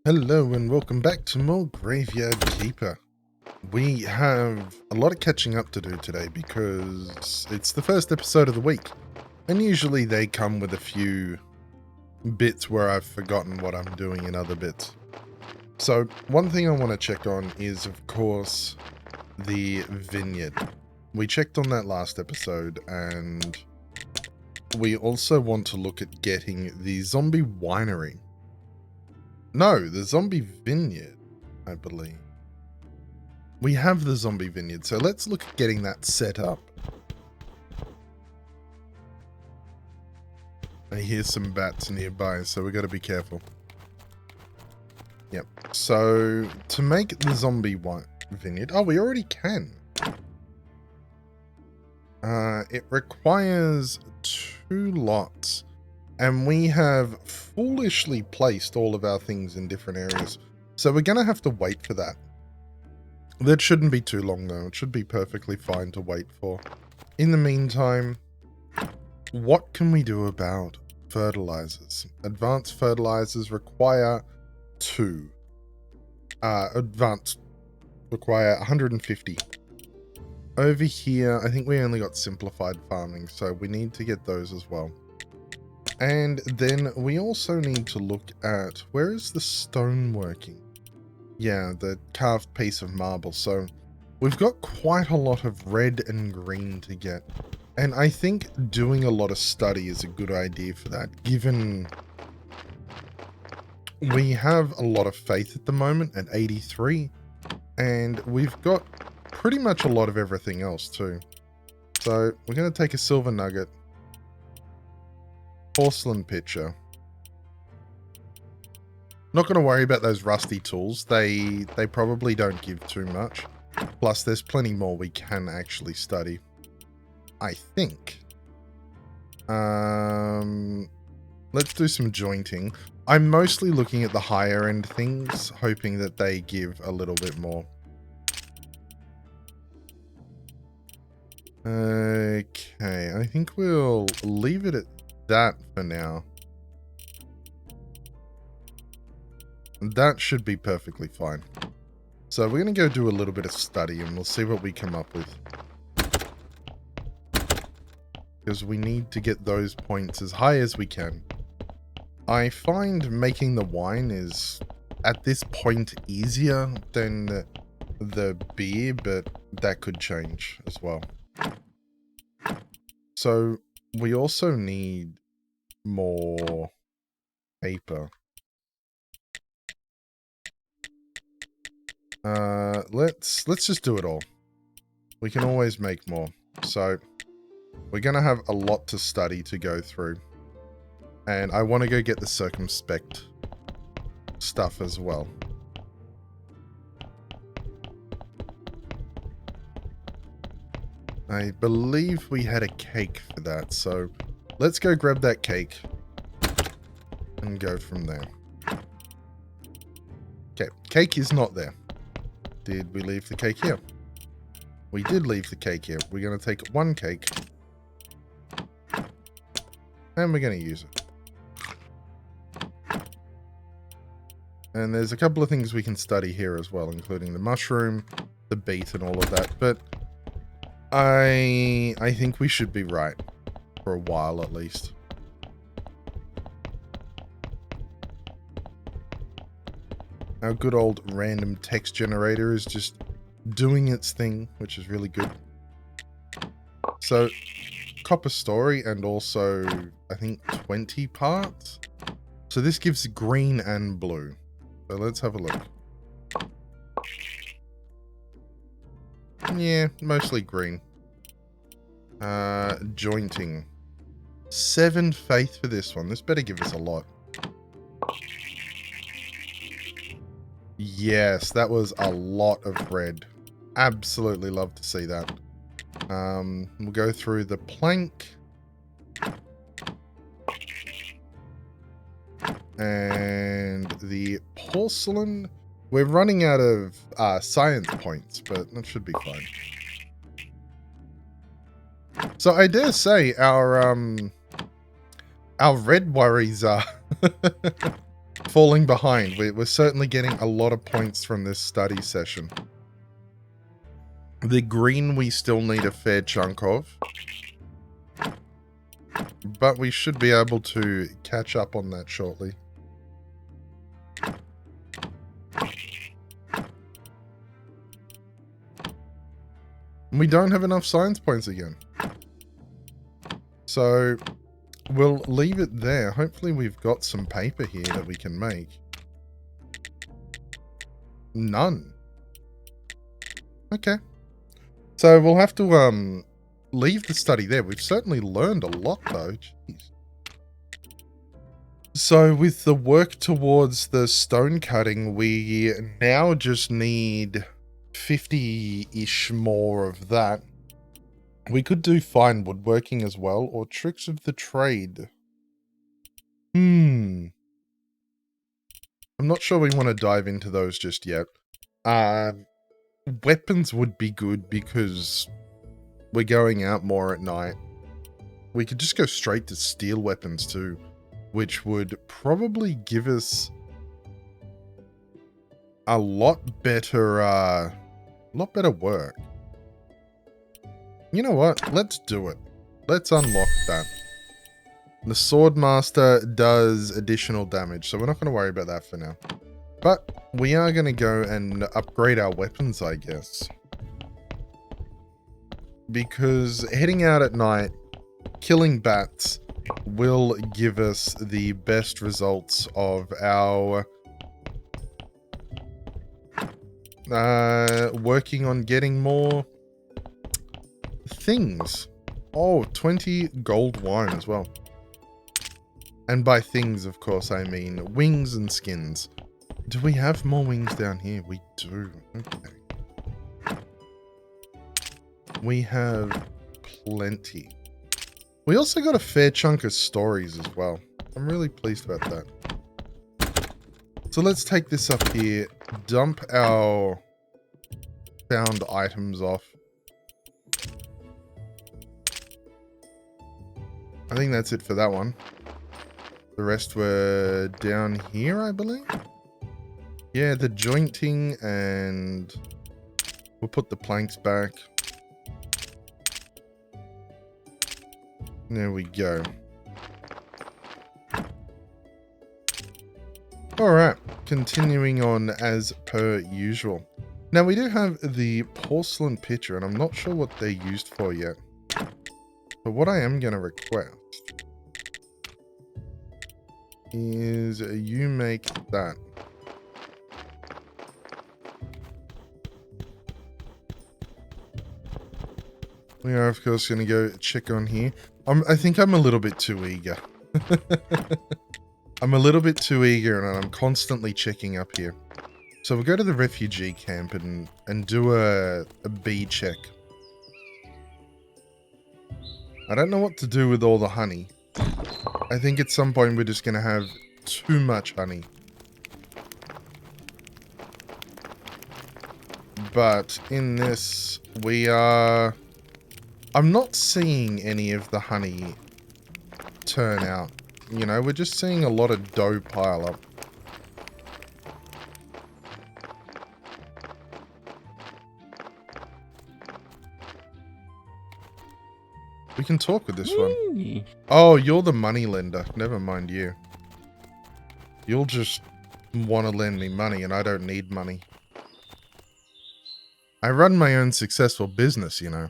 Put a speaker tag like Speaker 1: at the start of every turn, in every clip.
Speaker 1: Hello and welcome back to more Graveyard Keeper. We have a lot of catching up to do today because it's the first episode of the week, and usually they come with a few bits where I've forgotten what I'm doing in other bits. So one thing I want to check on is, of course, the vineyard. We checked on that last episode, and we also want to look at getting the zombie winery. No, the zombie vineyard, I believe. We have the zombie vineyard, so let's look at getting that set up. I hear some bats nearby, so we got to be careful. Yep. So to make the zombie vineyard, oh, we already can. It requires 2 lots. And we have foolishly placed all of our things in different areas. So we're going to have to wait for that. That shouldn't be too long, though. It should be perfectly fine to wait for. In the meantime, what can we do about fertilizers? Advanced fertilizers require 2. Advanced require 150. Over here, I think we only got simplified farming, so we need to get those as well. And then we also need to look at, where is the stone working? Yeah, the carved piece of marble. So we've got quite a lot of red and green to get. And I think doing a lot of study is a good idea for that, given we have a lot of faith at the moment at 83. And we've got pretty much a lot of everything else too. So we're going to take a silver nugget. Porcelain pitcher. Not going to worry about those rusty tools. They probably don't give too much. Plus, there's plenty more we can actually study, I think. Let's do some jointing. I'm mostly looking at the higher end things, hoping that they give a little bit more. Okay, I think we'll leave it at that for now. That should be perfectly fine. So we're going to go do a little bit of study and we'll see what we come up with. Because we need to get those points as high as we can. I find making the wine is, at this point, easier than the beer, but that could change as well. So we also need more paper. Let's just do it all. We can always make more. So we're gonna have a lot to study to go through. And I want to go get the circumspect stuff as well. I believe we had a cake for that, so let's go grab that cake and go from there. Okay, cake is not there. Did we leave the cake here? We did leave the cake here. We're going to take 1 cake and we're going to use it. And there's a couple of things we can study here as well, including the mushroom, the beet, and all of that. But I think we should be right for a while at least. Our good old random text generator is just doing its thing, which is really good. So, copper story and also, I think, 20 parts. So this gives green and blue. So let's have a look. Yeah, mostly green. Jointing. 7 faith for this one. This better give us a lot. Yes, that was a lot of red. Absolutely love to see that. We'll go through the plank. And the porcelain. We're running out of science points, but that should be fine. So I dare say our red worries are falling behind. We're certainly getting a lot of points from this study session. The green we still need a fair chunk of. But we should be able to catch up on that shortly. We don't have enough science points again. So we'll leave it there. Hopefully we've got some paper here that we can make. None. Okay. So we'll have to leave the study there. We've certainly learned a lot though. Jeez. So with the work towards the stone cutting, we now just need 50-ish more of that. We could do fine woodworking as well, or tricks of the trade. I'm not sure we want to dive into those just yet. Weapons would be good because we're going out more at night. We could just go straight to steel weapons too, which would probably give us a lot better work. You know what? Let's do it. Let's unlock that. The Swordmaster does additional damage, so we're not going to worry about that for now. But we are going to go and upgrade our weapons, I guess. Because heading out at night, killing bats, will give us the best results of our working on getting more things. Oh, 20 gold wine as well. And by things, of course, I mean wings and skins. Do we have more wings down here? We do. Okay. We have plenty. We also got a fair chunk of stories as well. I'm really pleased about that. So let's take this up here, dump our found items off. I think that's it for that one. The rest were down here, I believe. Yeah, the jointing, and we'll put the planks back. There we go. Alright, continuing on as per usual. Now we do have the porcelain pitcher, and I'm not sure what they're used for yet. But what I am going to request is you make that. We are, of course, going to go check on here. I think I'm a little bit too eager. I'm a little bit too eager, and I'm constantly checking up here. So we'll go to the refugee camp and do a bee check. I don't know what to do with all the honey. I think at some point we're just going to have too much honey. But in this, we are... I'm not seeing any of the honey turn out. You know, we're just seeing a lot of dough pile up. We can talk with this one. Oh, you're the money lender. Never mind you. You'll just want to lend me money, and I don't need money. I run my own successful business, you know.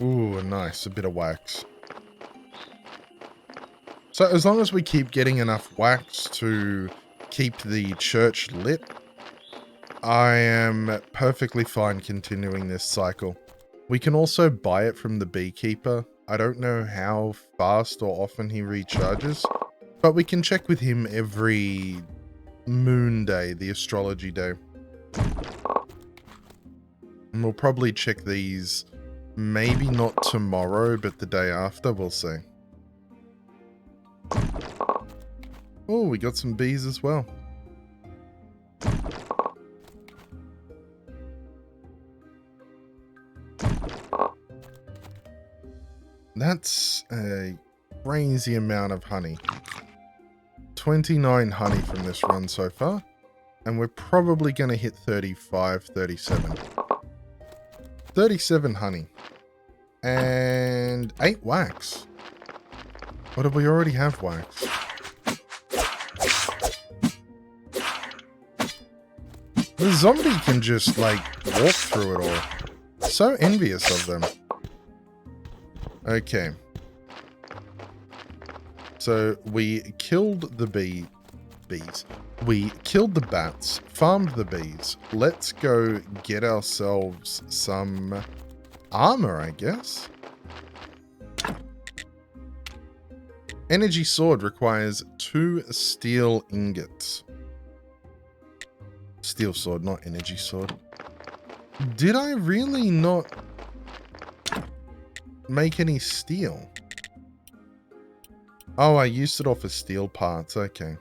Speaker 1: Ooh, nice. A bit of wax. So as long as we keep getting enough wax to keep the church lit, I am perfectly fine continuing this cycle. We can also buy it from the beekeeper. I don't know how fast or often he recharges, but we can check with him every moon day, the astrology day. And we'll probably check these maybe not tomorrow, but the day after, we'll see. Oh, we got some bees as well. That's a crazy amount of honey. 29 honey from this run so far. And we're probably going to hit 35, 37. 37 honey. And 8 wax. Or do we already have wax? The zombie can just, like, walk through it all. So envious of them. Okay. So, we killed the bees. We killed the bats, farmed the bees. Let's go get ourselves some armor, I guess. Energy sword requires 2 steel ingots. Steel sword, not energy sword. Did I really not make any steel? Oh, I used it all for steel parts. Okay.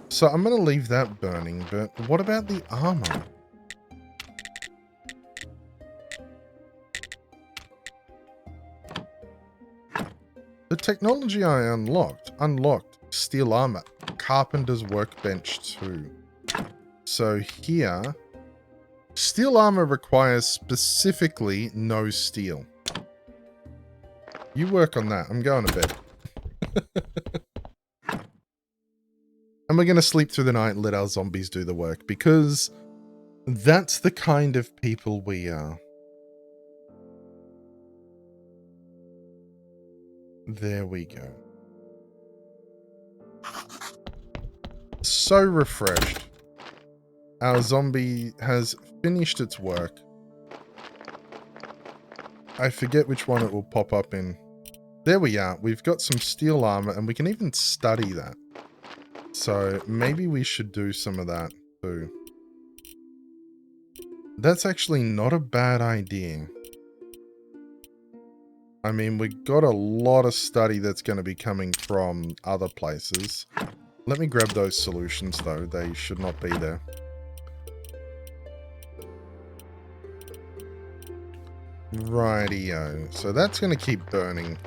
Speaker 1: So I'm going to leave that burning, but what about the armor? The technology I unlocked steel armor, carpenter's workbench 2. So here, steel armor requires specifically no steel. You work on that. I'm going to bed. And we're going to sleep through the night and let our zombies do the work, because that's the kind of people we are. There we go. So refreshed. Our zombie has finished its work. I forget which one it will pop up in. There we are. We've got some steel armor, and we can even study that. So maybe we should do some of that too. That's actually not a bad idea. I mean, we got a lot of study that's going to be coming from other places. Let me grab those solutions though. They should not be there. Rightio. So that's going to keep burning.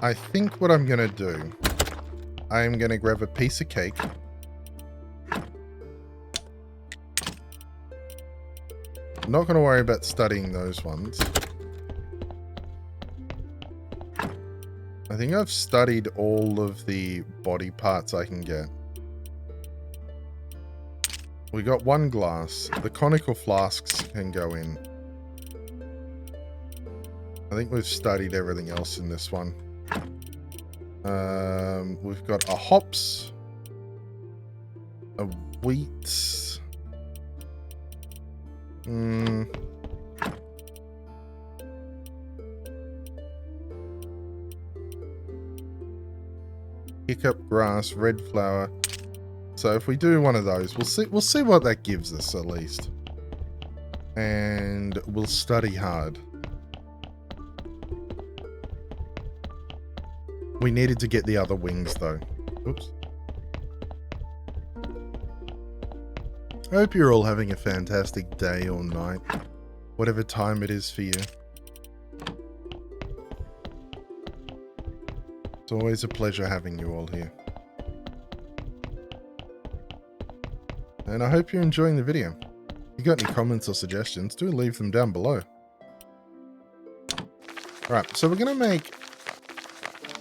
Speaker 1: I think what I'm going to do, I am going to grab a piece of cake. I'm not going to worry about studying those ones. I think I've studied all of the body parts I can get. We got 1 glass. The conical flasks can go in. I think we've studied everything else in this one. We've got a hops, a wheat, hiccup grass, red flower. So if we do one of those, we'll see what that gives us at least, and we'll study hard. We needed to get the other wings, though. Oops. I hope you're all having a fantastic day or night, whatever time it is for you. It's always a pleasure having you all here. And I hope you're enjoying the video. If you got any comments or suggestions, do leave them down below. Alright, so we're going to make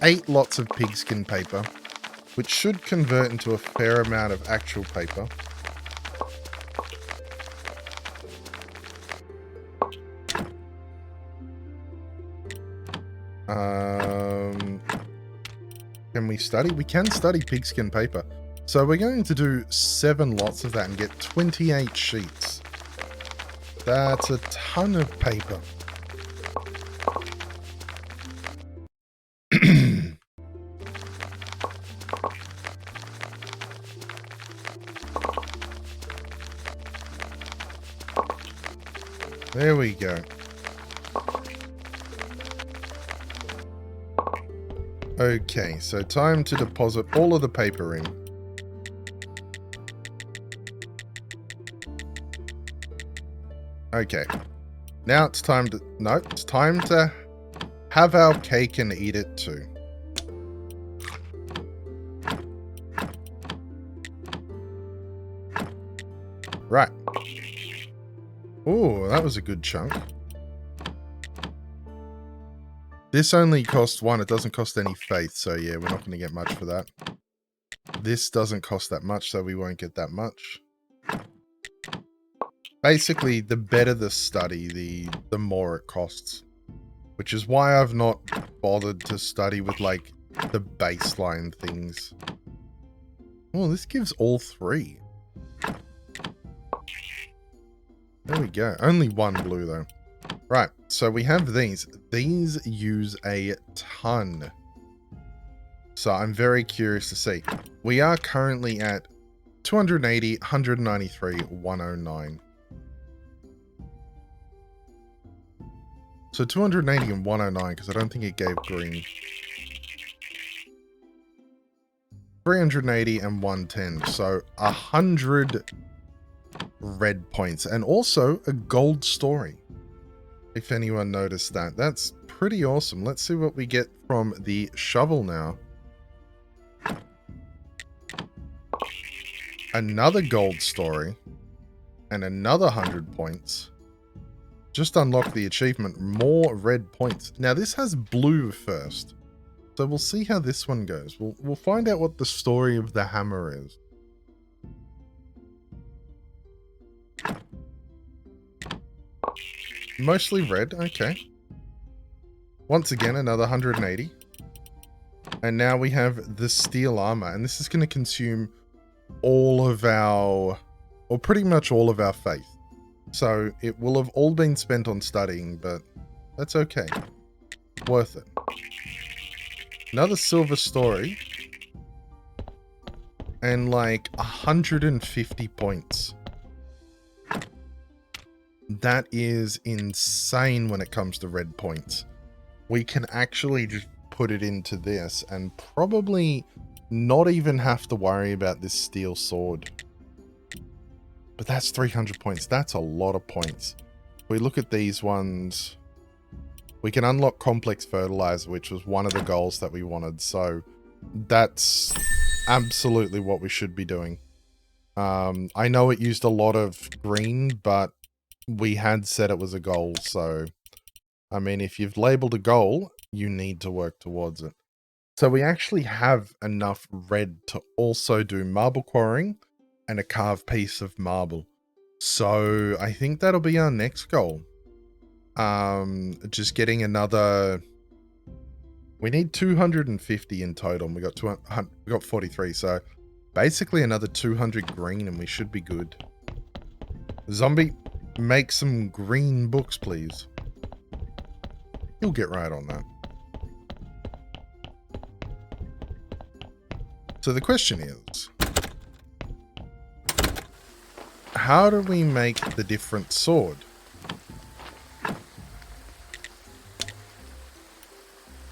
Speaker 1: 8 lots of pigskin paper, which should convert into a fair amount of actual paper. Can we study? We can study pigskin paper. So we're going to do 7 lots of that and get 28 sheets. That's a ton of paper. There we go. Okay, so time to deposit all of the paper in. Okay. Now it's time to... No, it's time to have our cake and eat it too. Right. Oh, that was a good chunk. This only costs 1. It doesn't cost any faith, so yeah, we're not going to get much for that. This doesn't cost that much, so we won't get that much. Basically, the better the study, the more it costs. Which is why I've not bothered to study with, like, the baseline things. Oh, this gives all 3. There we go. Only 1 blue, though. Right, so we have these. These use a ton. So I'm very curious to see. We are currently at 280, 193, 109. So 280 and 109, because I don't think it gave green. 380 and 110. So 100 red points. And also a gold story. If anyone noticed that. That's pretty awesome. Let's see what we get from the shovel now. Another gold story. And another 100 points. Just unlock the achievement. More red points. Now this has blue first. So we'll see how this one goes. We'll find out what the story of the hammer is. Mostly red, okay. Once again, another 180. And now we have the steel armor. And this is going to consume all of our, or pretty much all of our faith. So it will have all been spent on studying, but that's okay. Worth it. Another silver story. And like 150 points. That is insane when it comes to red points. We can actually just put it into this and probably not even have to worry about this steel sword. But that's 300 points. That's a lot of points. If we look at these ones, we can unlock complex fertilizer, which was one of the goals that we wanted. So that's absolutely what we should be doing. I know it used a lot of green, but we had said it was a goal. So, I mean, if you've labeled a goal, you need to work towards it. So we actually have enough red to also do marble quarrying and a carved piece of marble. So I think that'll be our next goal. Just getting another... We need 250 in total. We got 43, so basically another 200 green and we should be good. Zombie, make some green books, please. You'll get right on that. So the question is, how do we make the different sword?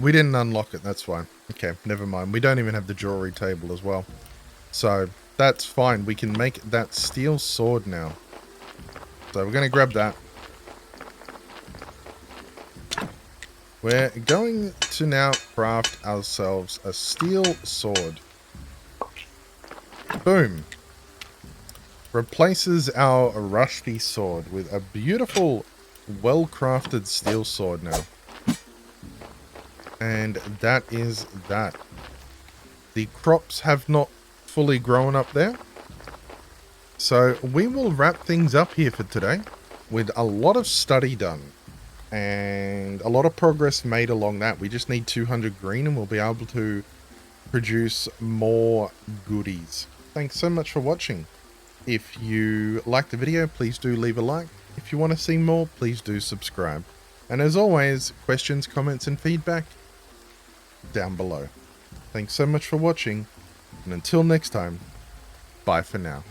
Speaker 1: We didn't unlock it, that's why. Okay, never mind. We don't even have the jewelry table as well. So that's fine. We can make that steel sword now. So we're going to grab that. We're going to now craft ourselves a steel sword. Boom. Replaces our rusty sword with a beautiful, well-crafted steel sword now. And that is that. The crops have not fully grown up there. So we will wrap things up here for today with a lot of study done. And a lot of progress made along that. We just need 200 green and we'll be able to produce more goodies. Thanks so much for watching. If you liked the video, please do leave a like. If you want to see more, please do subscribe. And as always, questions, comments, and feedback down below. Thanks so much for watching, and until next time, bye for now.